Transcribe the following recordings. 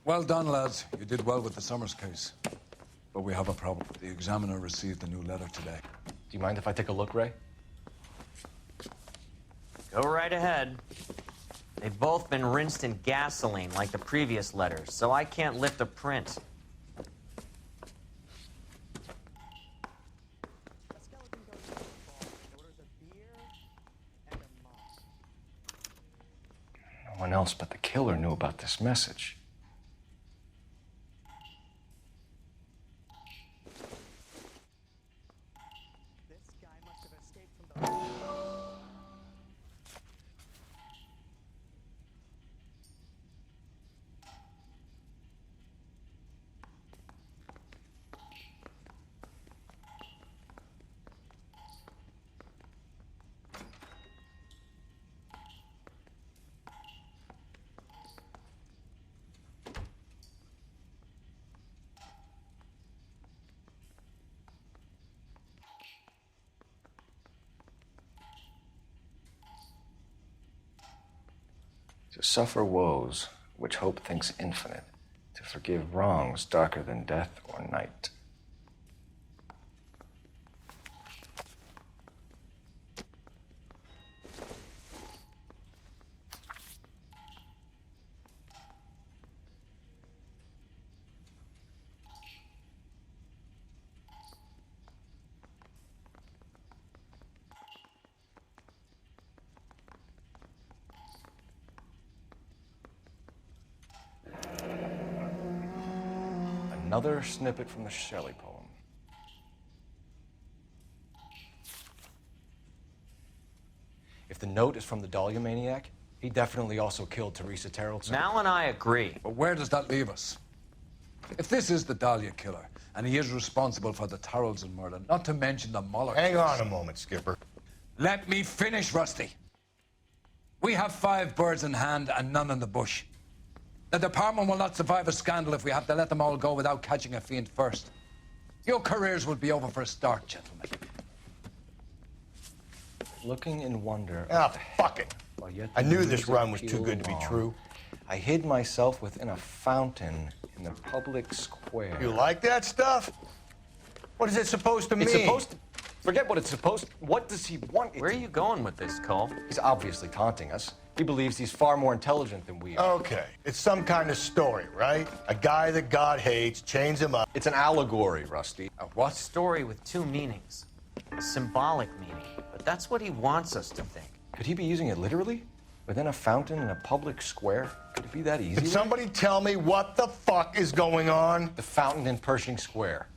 Well done, lads. You did well with the Summers case. But we have a problem. The examiner received a new letter today. Do you mind if I take a look, Ray? Go right ahead. They've both been rinsed in gasoline like the previous letters, so I can't lift a print. No one else but the killer knew about this message. To suffer woes which hope thinks infinite, to forgive wrongs darker than death or night. Another snippet from the Shelley poem. If the note is from the Dahlia maniac, he definitely also killed Teresa Terrellson. Mal and I agree. But where does that leave us? If this is the Dahlia killer, and he is responsible for the Tarrelson murder, not to mention the Muller Hang case. on a moment, Skipper. Let me finish, Rusty. We have 5 birds in hand and none in the bush. The department will not survive a scandal if we have to let them all go without catching a fiend first. Your careers will be over for a start, gentlemen. Looking in wonder. Ah, fuck it. While yet I the knew news this run was too appealed good to be along, true. I hid myself within a fountain in the public square. You like that stuff? What is it supposed to mean? It's supposed to... Forget what it's supposed to... What does he want? Where are you going with this, Cole? He's obviously taunting us. He believes he's far more intelligent than we are. Okay, it's some kind of story, right? A guy that God hates, chains him up. It's an allegory, Rusty. A what? Story with 2 meanings. A symbolic meaning. But that's what he wants us to think. Could he be using it literally? Within a fountain in a public square? Could it be that easy? Can somebody tell me what the fuck is going on? The fountain in Pershing Square.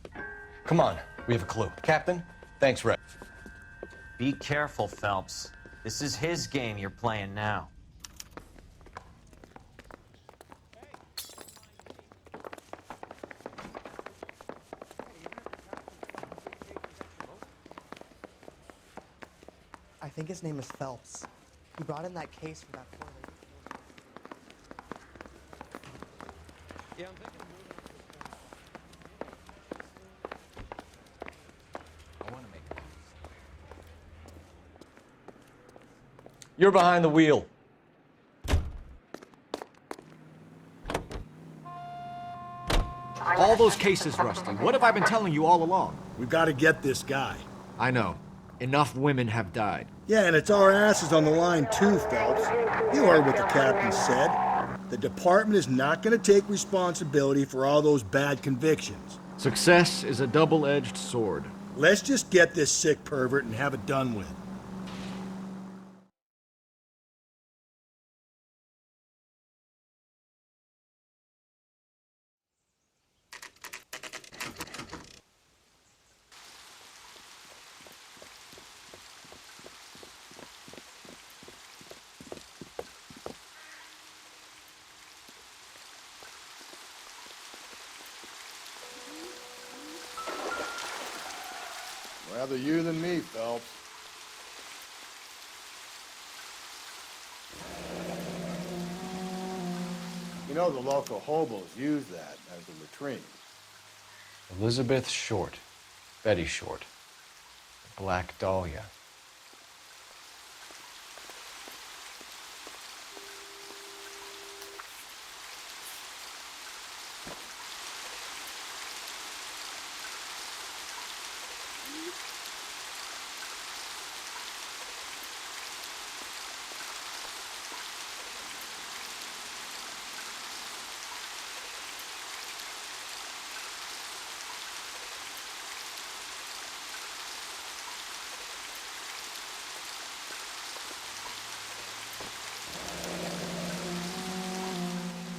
Come on, we have a clue. Captain, thanks, Ray. Be careful, Phelps. This is his game you're playing now. I think his name is Phelps. He brought in that case for that poor lady. Yeah, I'm thinking I want to make it. You're behind the wheel. All those cases, Rusty. What have I been telling you all along? We've got to get this guy. I know. Enough women have died. Yeah, and it's our asses on the line too, Phelps. You heard what the captain said. The department is not going to take responsibility for all those bad convictions. Success is a double-edged sword. Let's just get this sick pervert and have it done with. Rather you than me, Phelps. You know the local hobos use that as a latrine. Elizabeth Short. Betty Short. Black Dahlia.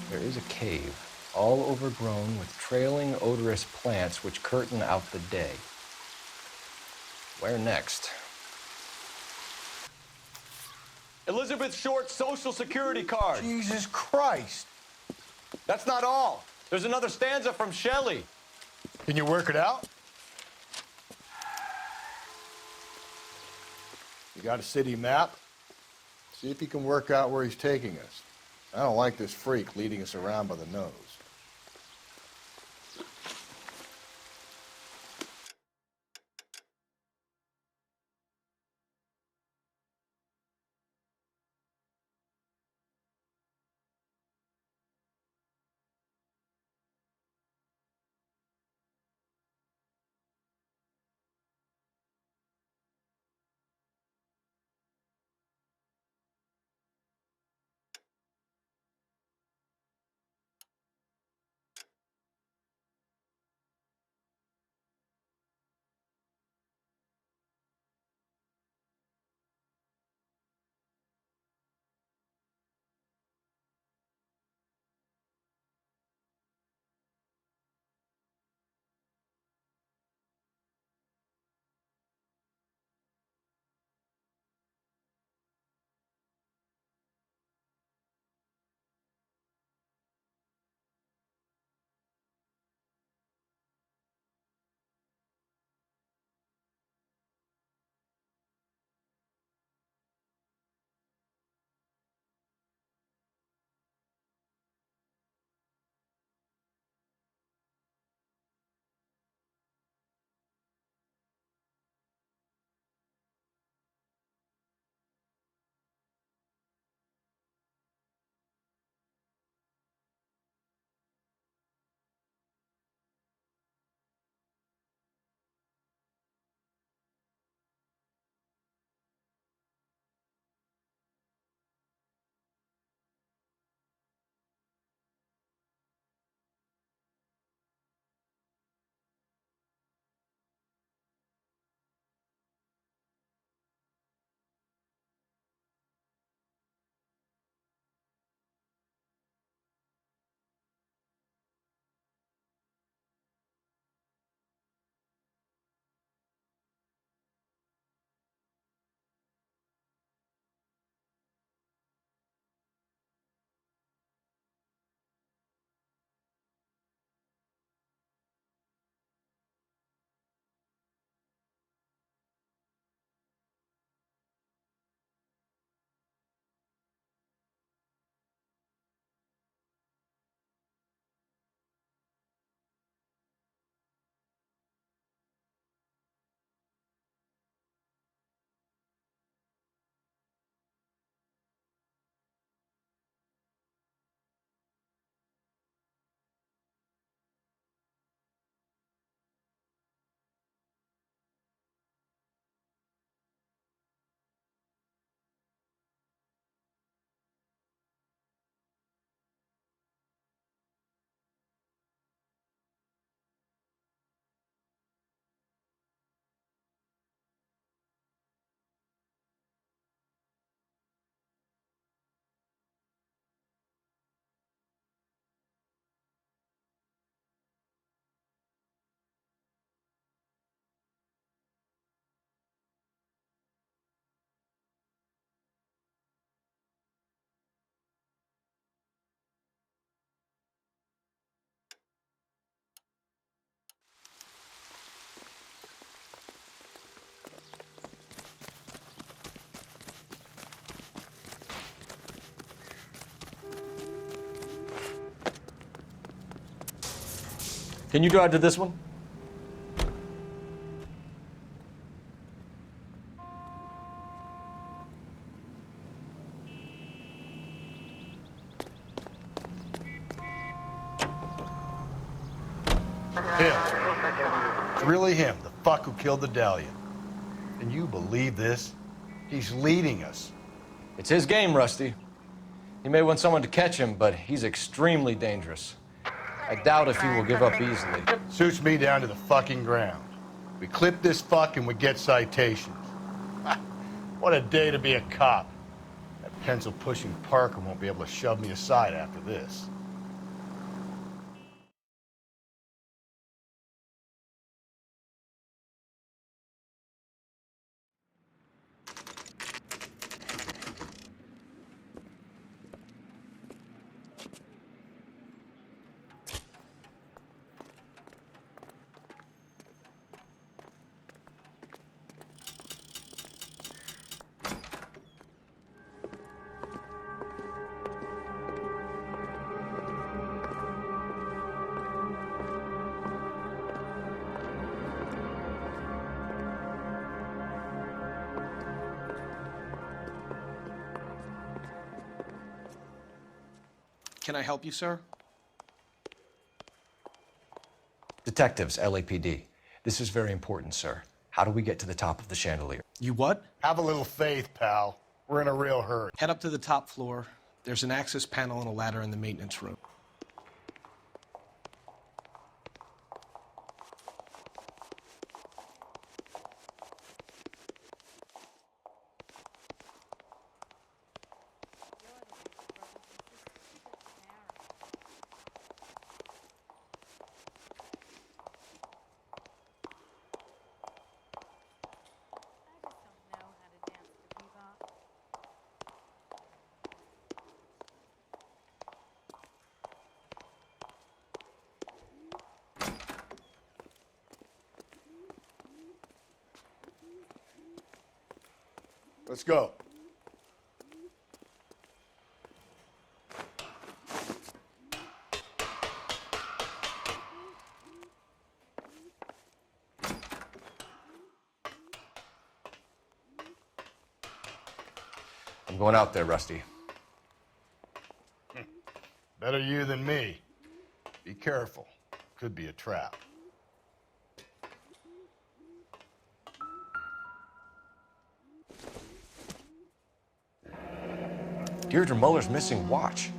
There is a cave, all overgrown with trailing, odorous plants which curtain out the day. Where next? Elizabeth Short's Social Security card. Jesus Christ. That's not all. There's another stanza from Shelley. Can you work it out? You got a city map? See if you can work out where he's taking us. I don't like this freak leading us around by the nose. Can you drive to this one? Him. It's really him, the fuck who killed the Dahlia. Can you believe this? He's leading us. It's his game, Rusty. He may want someone to catch him, but he's extremely dangerous. I doubt if he will give up easily. Suits me down to the fucking ground. We clip this fuck and we get citations. What a day to be a cop. That pencil-pushing Parker won't be able to shove me aside after this. Can I help you, sir? Detectives, LAPD. This is very important, sir. How do we get to the top of the chandelier? You what? Have a little faith, pal. We're in a real hurry. Head up to the top floor. There's an access panel and a ladder in the maintenance room. Let's go. I'm going out there, Rusty. Better you than me. Be careful. Could be a trap. Deirdre Muller's missing watch.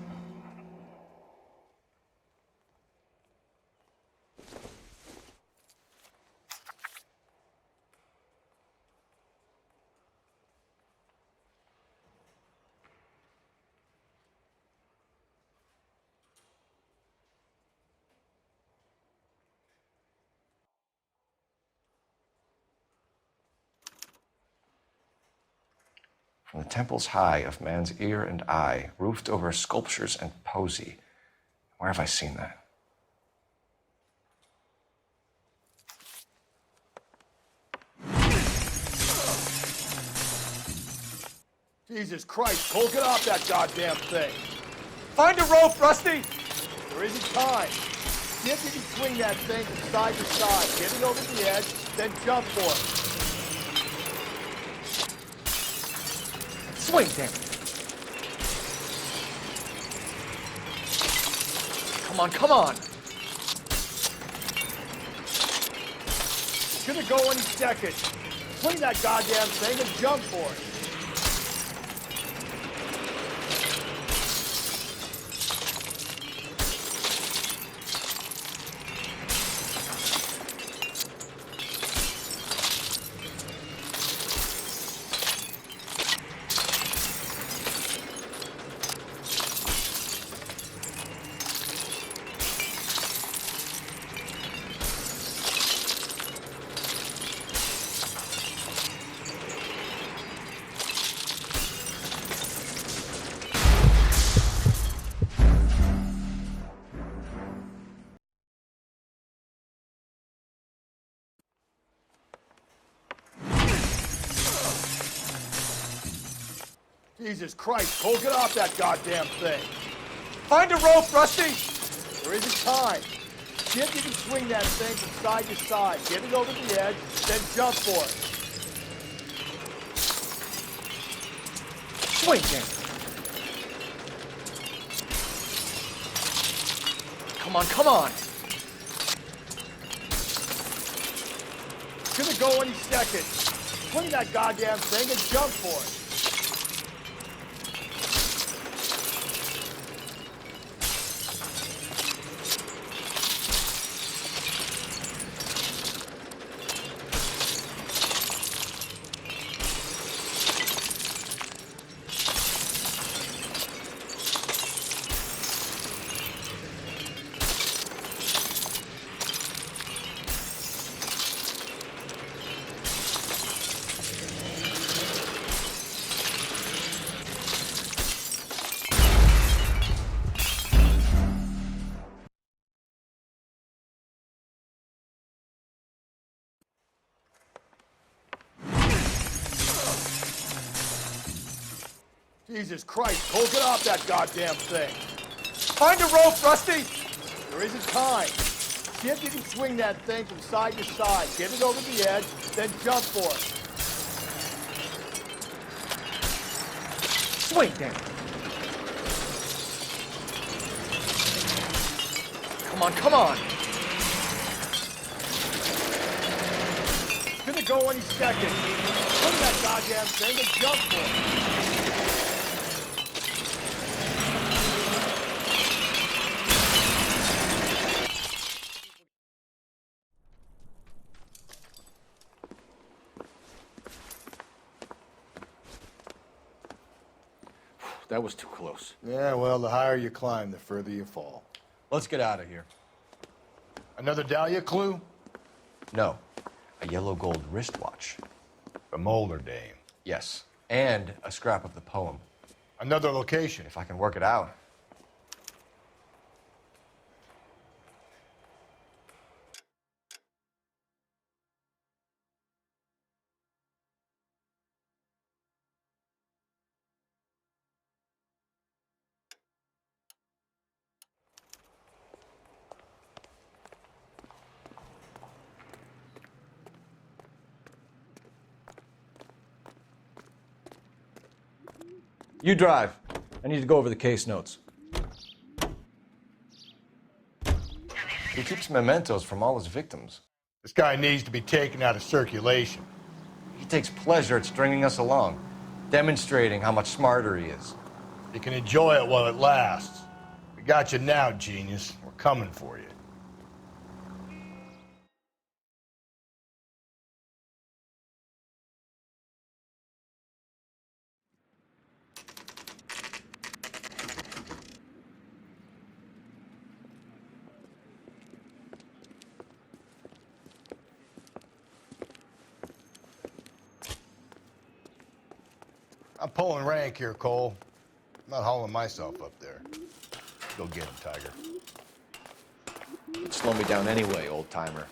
From the temples high of man's ear and eye, roofed over sculptures and poesy. Where have I seen that? Jesus Christ, Cole, get off that goddamn thing. Find a rope, Rusty! There isn't time. See if you can swing that thing from side to side. Get it over the edge, then jump for it. Swing, damn it. Come on, come on. It's gonna go any second. Swing that goddamn thing and jump for it. Jesus Christ, Cole, get off that goddamn thing. Find a rope, Rusty! There isn't time. See if you can swing that thing from side to side. Get it over the edge, then jump for it. Swing, damn it. Come on, come on. It's gonna go any second. Swing that goddamn thing and jump for it. Jesus Christ, Cole, get off that goddamn thing. Find a rope, Rusty! There isn't time. See if you can swing that thing from side to side. Get it over the edge, then jump for it. Swing, damn it. Come on, come on! It's gonna go any second. Look at that goddamn thing and jump for it. That was too close. Yeah, well, the higher you climb, the further you fall. Let's get out of here. Another Dahlia clue? No, a yellow gold wristwatch. The Molder dame. Yes, and a scrap of the poem, Another location. if I can work it out. You drive. I need to go over the case notes. He keeps mementos from all his victims. This guy needs to be taken out of circulation. He takes pleasure at stringing us along, demonstrating how much smarter he is. You can enjoy it while it lasts. We got you now, genius. We're coming for you. I'm pulling rank here, Cole. I'm not hauling myself up there. Go get him, Tiger. You'd slow me down anyway, old timer.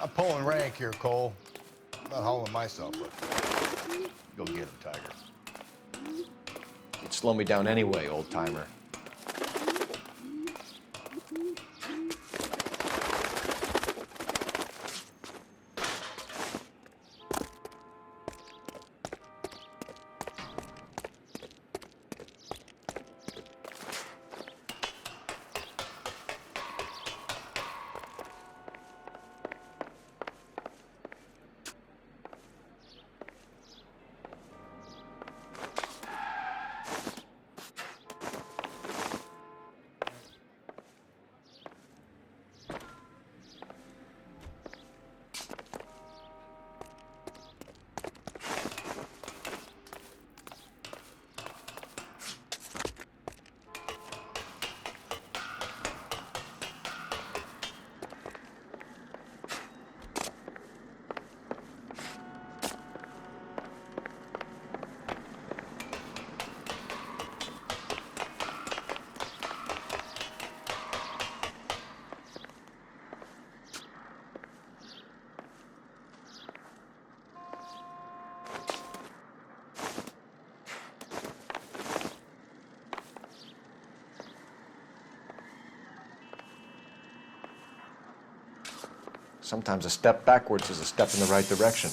I'm pulling rank here, Cole. I'm not hauling myself up there. Go get him, Tiger. You'd slow me down anyway, old timer. Sometimes a step backwards is a step in the right direction.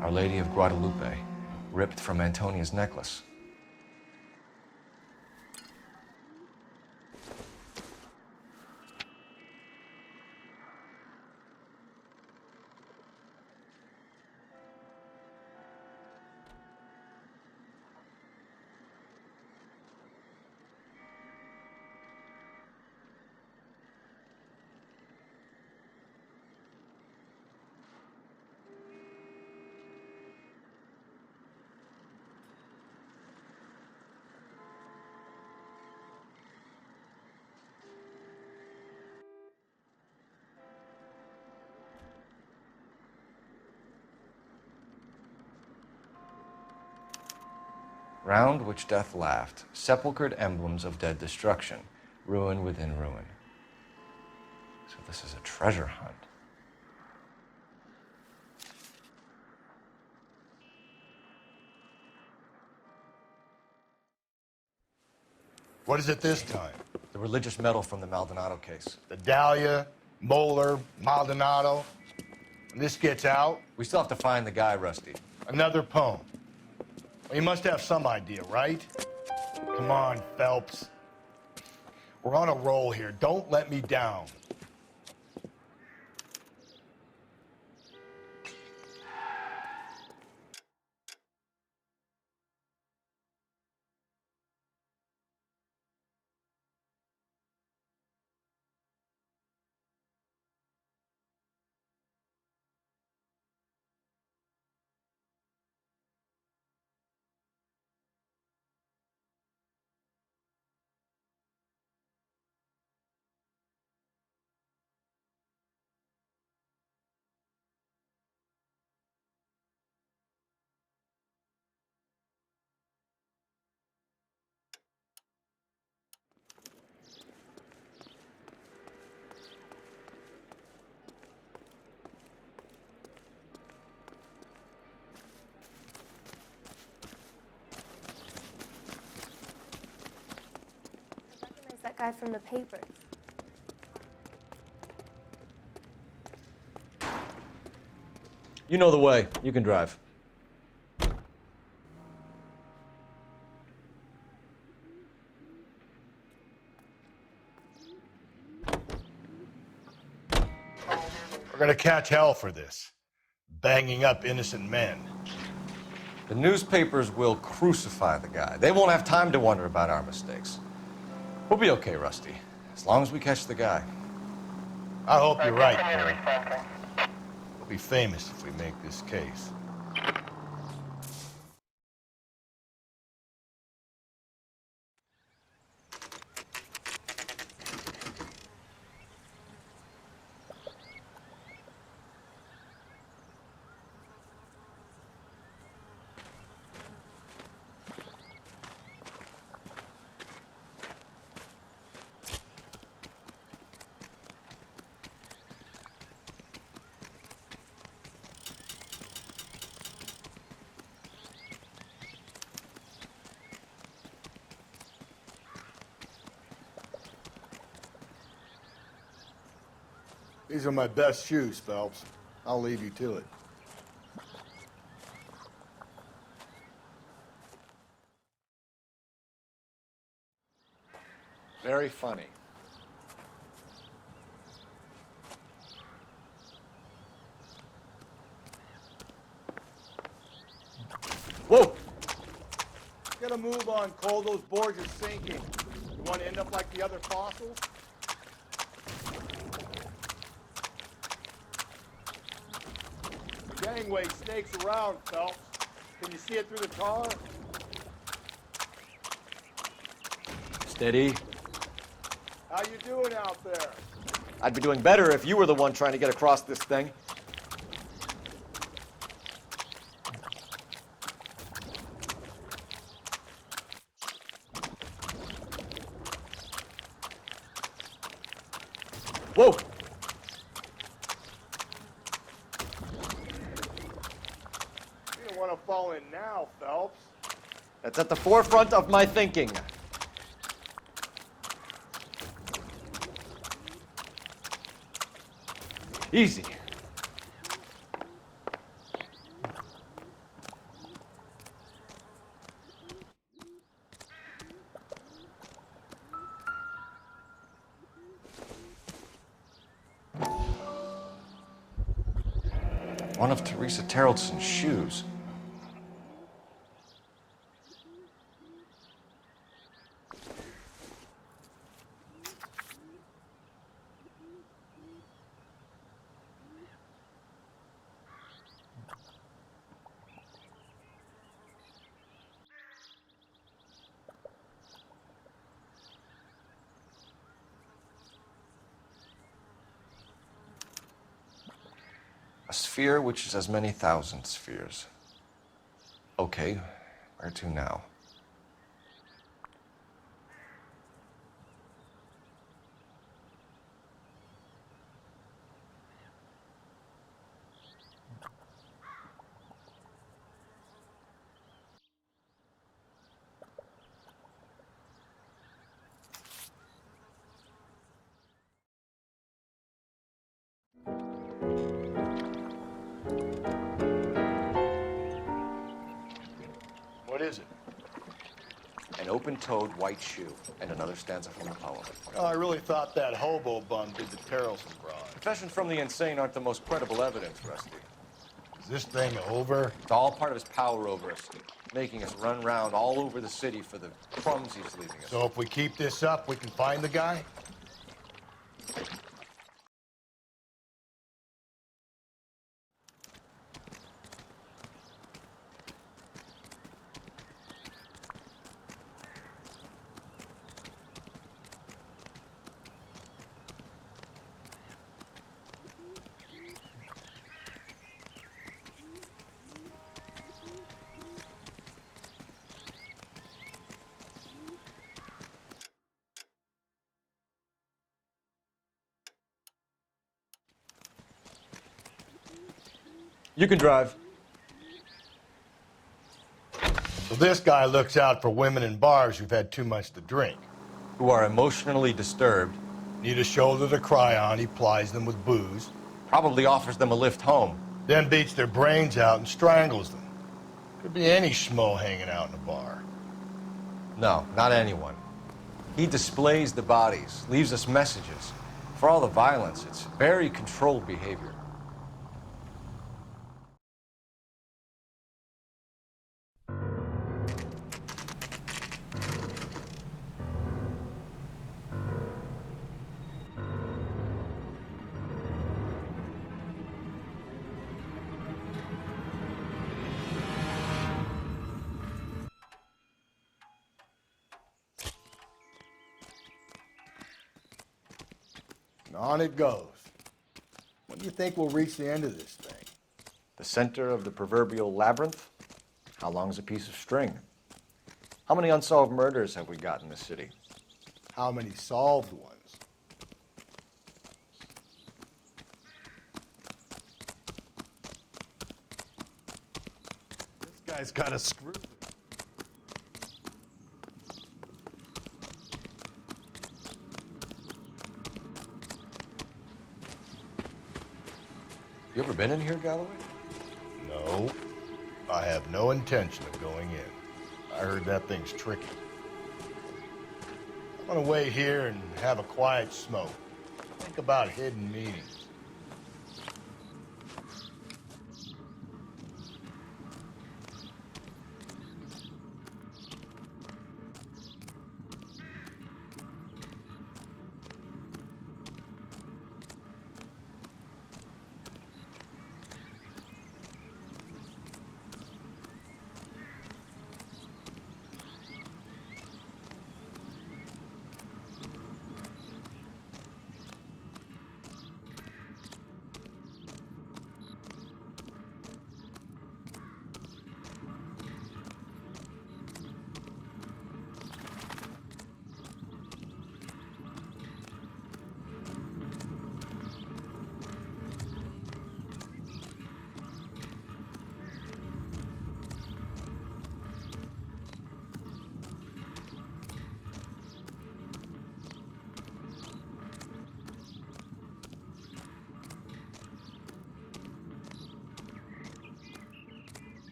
Our Lady of Guadalupe, ripped from Antonia's necklace. Round which death laughed, sepulchred emblems of dead destruction, ruin within ruin. So this is a treasure hunt. What is it this time? The religious medal from the Maldonado case. The Dahlia, Moeller, Maldonado. When this gets out, We still have to find the guy, Rusty. another poem. Well, you must have some idea, right? Come on, Phelps. We're on a roll here. Don't let me down. That guy from the paper. You know the way. You can drive. We're gonna catch hell for this. Banging up innocent men. The newspapers will crucify the guy. They won't have time to wonder about our mistakes. We'll be okay, Rusty, as long as we catch the guy. I hope you're right, Perry. We'll be famous if we make this case. These are my best shoes, Phelps. I'll leave you to it. Very funny. Whoa! Get a move on, Cole. Those boards are sinking. You want to end up like the other fossils? Gangway snakes around, Phelps. Can you see it through the tar? Steady. How you doing out there? I'd be doing better if you were the one trying to get across this thing. Whoa! You don't want to fall in now, Phelps. That's at the forefront of my thinking. Easy. One of Teresa Terreltson's shoes. A sphere which is as many thousand spheres. Okay, where to now? What is it? An open-toed white shoe, and another stanza from the poem. Oh, I really thought that hobo bum did the Terrelson broad. Confessions from the insane aren't the most credible evidence, Rusty. Is this thing over? It's all part of his power over us, making us run round all over the city for the crumbs he's leaving us. So if we keep this up, we can find the guy? You can drive. So this guy looks out for women in bars who've had too much to drink. Who are emotionally disturbed. Need a shoulder to cry on, he plies them with booze. Probably offers them a lift home. Then beats their brains out and strangles them. Could be any schmo hanging out in a bar. No, not anyone. He displays the bodies, leaves us messages. For all the violence, it's very controlled behavior. And on it goes. When do you think we'll reach the end of this thing? The center of the proverbial labyrinth? How long's a piece of string? How many unsolved murders have we got in this city? How many solved ones? This guy's got a screw. You ever been in here, Galloway? No, I have no intention of going in. I heard that thing's tricky. I'm gonna wait here and have a quiet smoke. Think about hidden meanings.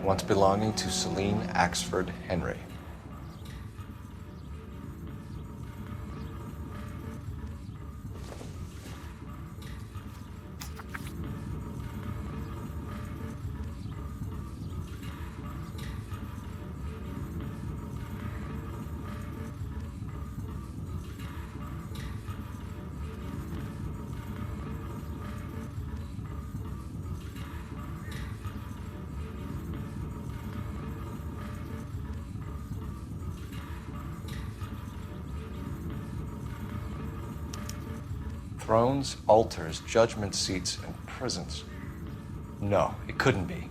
once belonging to Celine Axford Henry. Thrones, altars, judgment seats, and prisons. No, it couldn't be.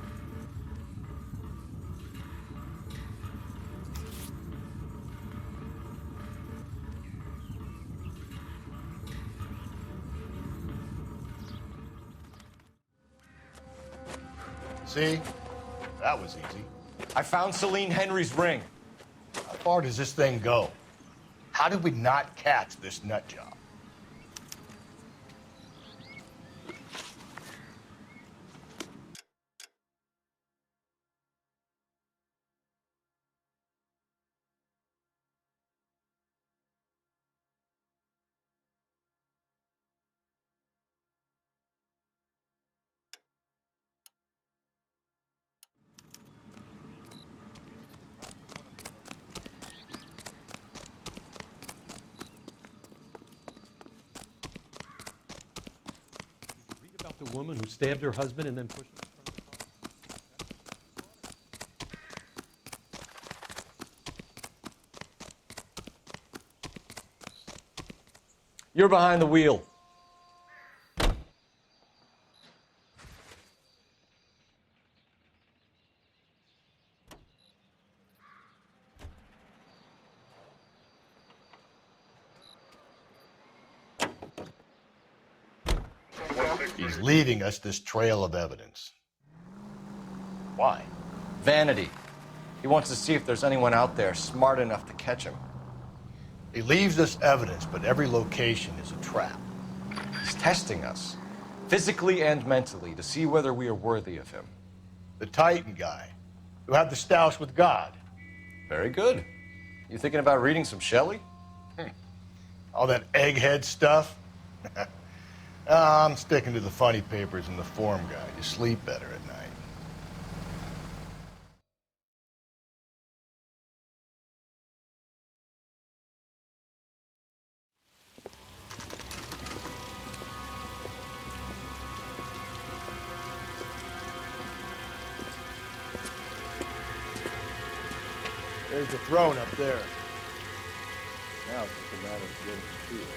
See? That was easy. I found Celine Henry's ring. How far does this thing go? How did we not catch this nut job? About the woman who stabbed her husband and then pushed him in front of the car? You're behind the wheel. He's leaving us this trail of evidence. Why? Vanity. He wants to see if there's anyone out there smart enough to catch him. He leaves us evidence, but every location is a trap. He's testing us, physically and mentally, to see whether we are worthy of him. The Titan guy, who had the stoush with God. Very good. You thinking about reading some Shelley? All that egghead stuff? I'm sticking to the funny papers and the form guide. You sleep better at night. There's the throne up there. Now it's just a matter of getting to it.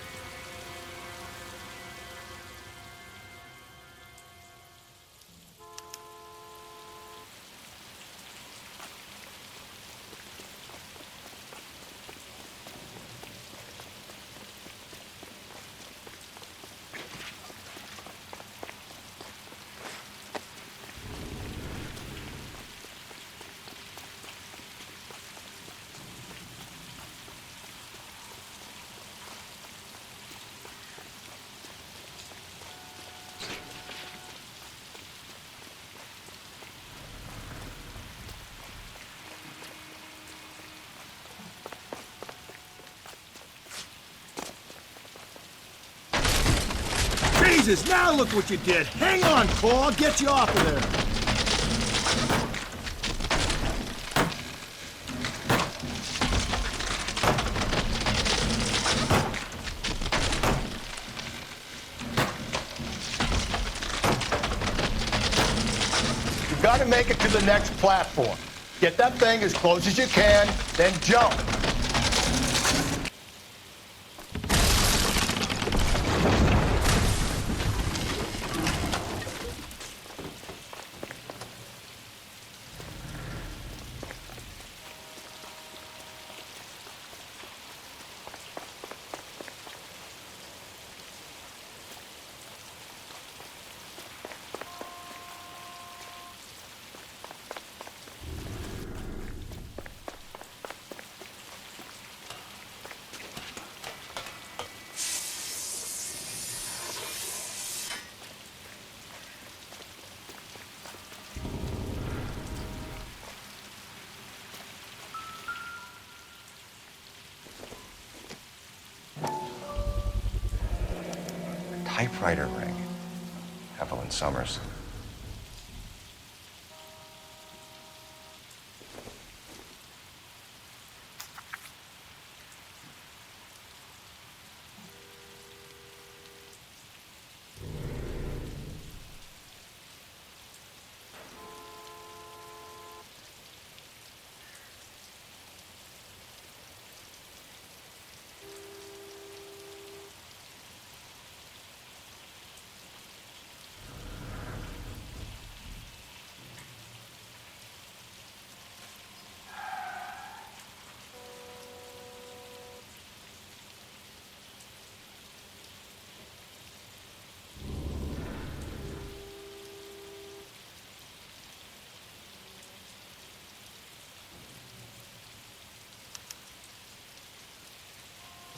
Jesus, now look what you did. Hang on, Cole. I'll get you off of there. You've got to make it to the next platform. Get that thing as close as you can, then jump. typewriter ring. Evelyn Summers.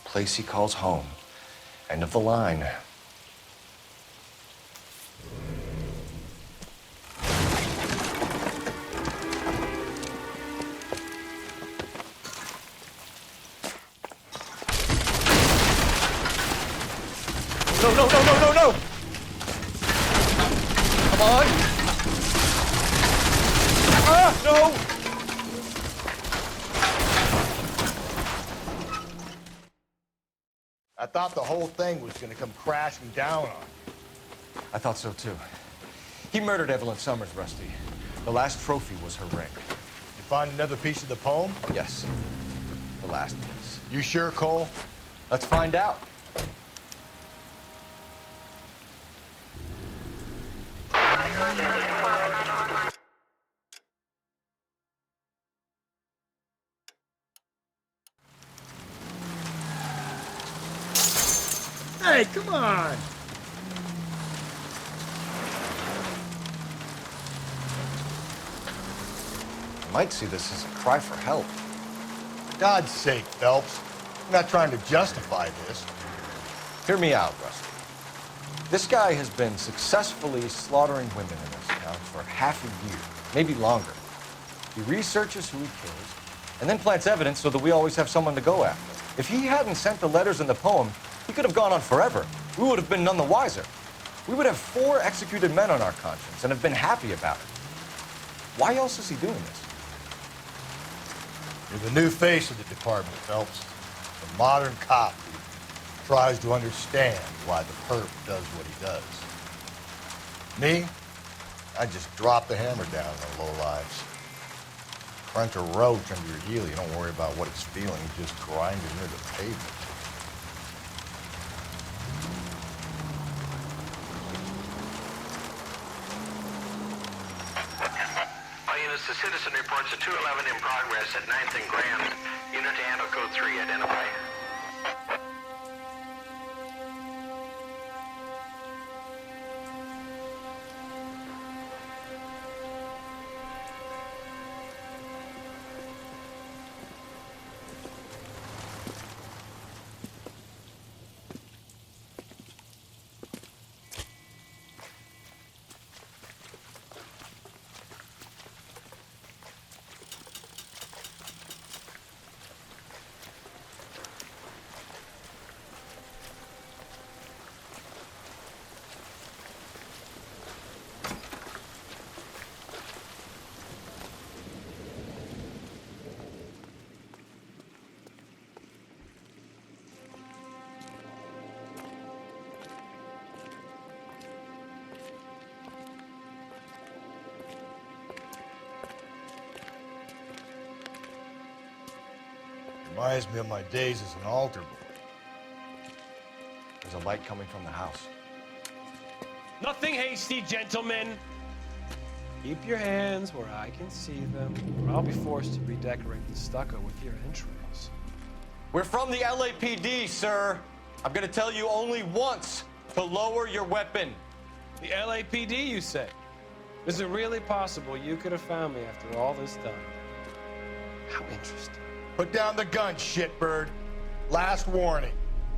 Place he calls home. End of the line. No, no, no, no, no, no! Come on! Ah, no! I thought the whole thing was gonna come crashing down on you. I thought so too. He murdered Evelyn Summers, Rusty. The last trophy was her ring. You find another piece of the poem? Yes. The last piece. You sure, Cole? Let's find out. Hey, come on! You might see this as a cry for help. God's sake, Phelps. I'm not trying to justify this. Hear me out, Rusty. This guy has been successfully slaughtering women in this town for half a year, maybe longer. He researches who he kills, and then plants evidence so that we always have someone to go after. If he hadn't sent the letters in the poem, he could have gone on forever. We would have been none the wiser. We would have 4 executed men on our conscience and have been happy about it. Why else is he doing this? You're the new face of the department, Phelps. The modern cop who tries to understand why the perp does what he does. Me? I just drop the hammer down on the lowlives. Crunch a roach under your heel, you don't worry about what it's feeling, you just grind it into the pavement. The citizen reports a 211 in progress at 9th and Grand. Unit to handle code 3, identify. Reminds me of my days as an altar boy. There's a light coming from the house. Nothing hasty, gentlemen. Keep your hands where I can see them, or I'll be forced to redecorate the stucco with your entrails. We're from the LAPD, sir. I'm gonna tell you only once to lower your weapon. The LAPD, you say? Is it really possible you could have found me after all this time? How interesting. Put down the gun, shitbird. Last warning.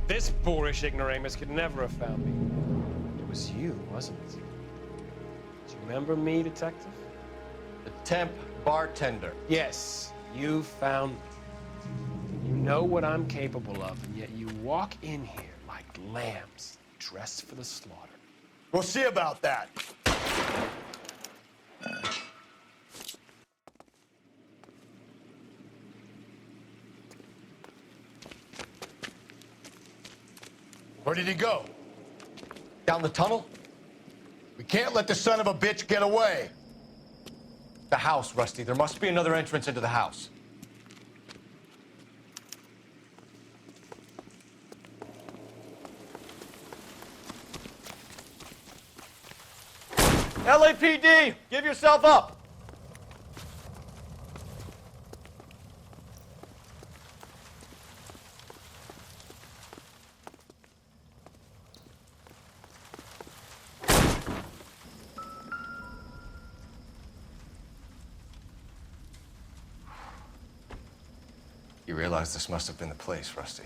This boorish ignoramus could never have found me. It was you, wasn't it? Do you remember me, detective? The temp bartender. Yes, you found me. You know what I'm capable of, and yet you walk in here like lambs, dressed for the slaughter. We'll see about that. Where did he go? Down the tunnel? We can't let the son of a bitch get away. The house, Rusty. There must be another entrance into the house. LAPD! Give yourself up! You realize this must have been the place, Rusty.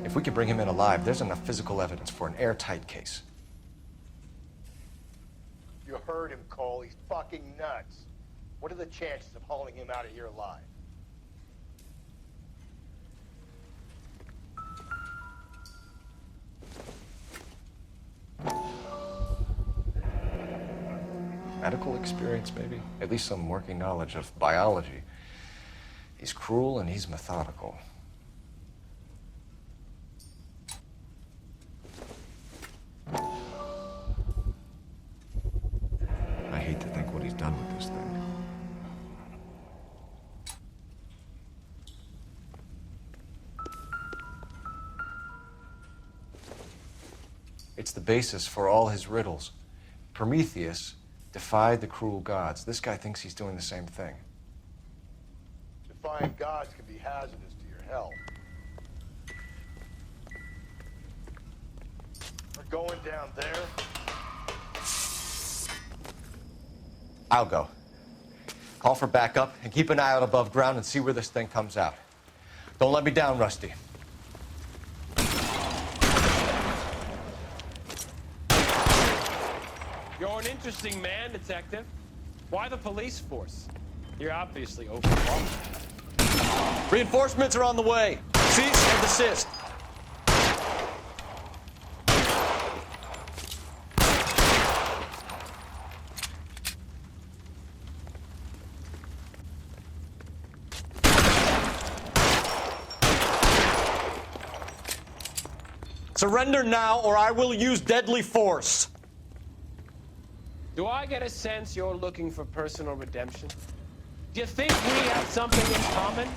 If we could bring him in alive, there's enough physical evidence for an airtight case. You heard him, Cole. He's fucking nuts. What are the chances of hauling him out of here alive? Medical experience, maybe? At least some working knowledge of biology. He's cruel and he's methodical. I hate to think what he's done with this thing. It's the basis for all his riddles. Prometheus defied the cruel gods. This guy thinks he's doing the same thing. Defying gods can be hazardous to your health. We're going down there. I'll go. Call for backup and keep an eye out above ground and see where this thing comes out. Don't let me down, Rusty. You're an interesting man, Detective. Why the police force? You're obviously overwhelmed. Reinforcements are on the way. Cease and desist. Surrender now, or I will use deadly force. Do I get a sense you're looking for personal redemption? Do you think we have something in common?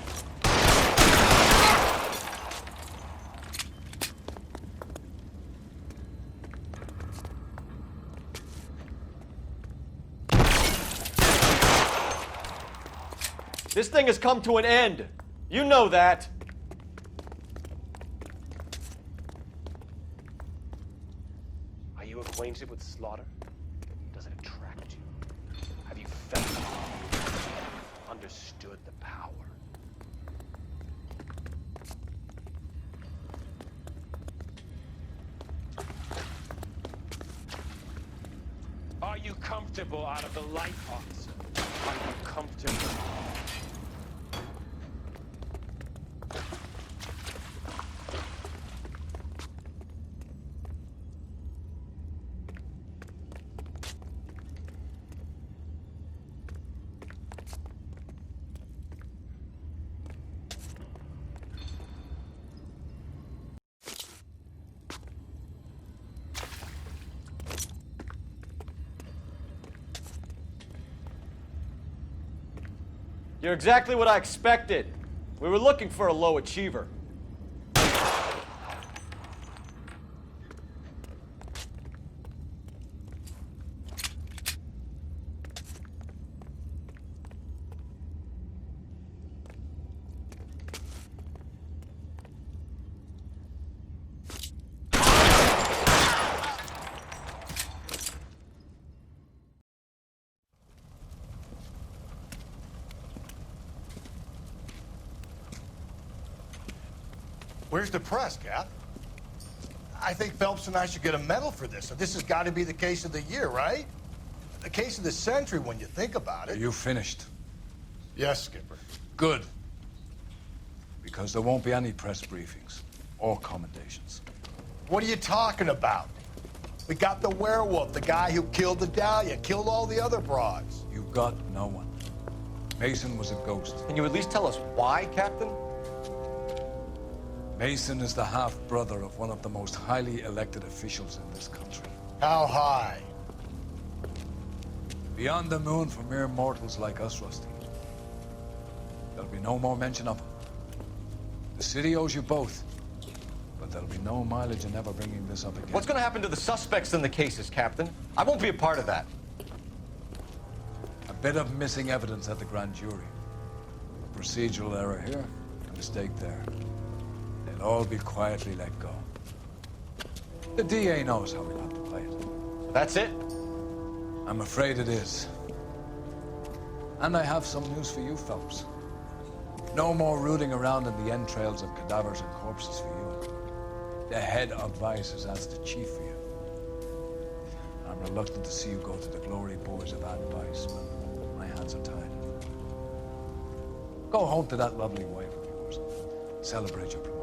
This thing has come to an end. You know that. Are you acquainted with slaughter? Does it attract you? Have you felt it? Understood the power? Are you comfortable out of the light, officer? Are you comfortable? You're exactly what I expected. We were looking for a low achiever. Where's the press, Cap? I think Phelps and I should get a medal for this. So this has got to be the case of the year, right? The case of the century when you think about it. Are you finished? Yes, Skipper. Good. Because there won't be any press briefings or commendations. What are you talking about? We got the werewolf, the guy who killed the Dahlia, killed all the other broads. You've got no one. Mason was a ghost. Can you at least tell us why, Captain? Mason is the half-brother of one of the most highly elected officials in this country. How high? Beyond the moon for mere mortals like us, Rusty. There'll be no more mention of him. The city owes you both, but there'll be no mileage in ever bringing this up again. What's going to happen to the suspects in the cases, Captain? I won't be a part of that. A bit of missing evidence at the grand jury. A procedural error here, a mistake there. They'll all be quietly let go. The DA knows how we'll have to play it. That's it? I'm afraid it is. And I have some news for you, Phelps. No more rooting around in the entrails of cadavers and corpses for you. The head of Vice has asked the chief for you. I'm reluctant to see you go to the glory boys of advice, but my hands are tied. Go home to that lovely wife of yours. Celebrate your promotion.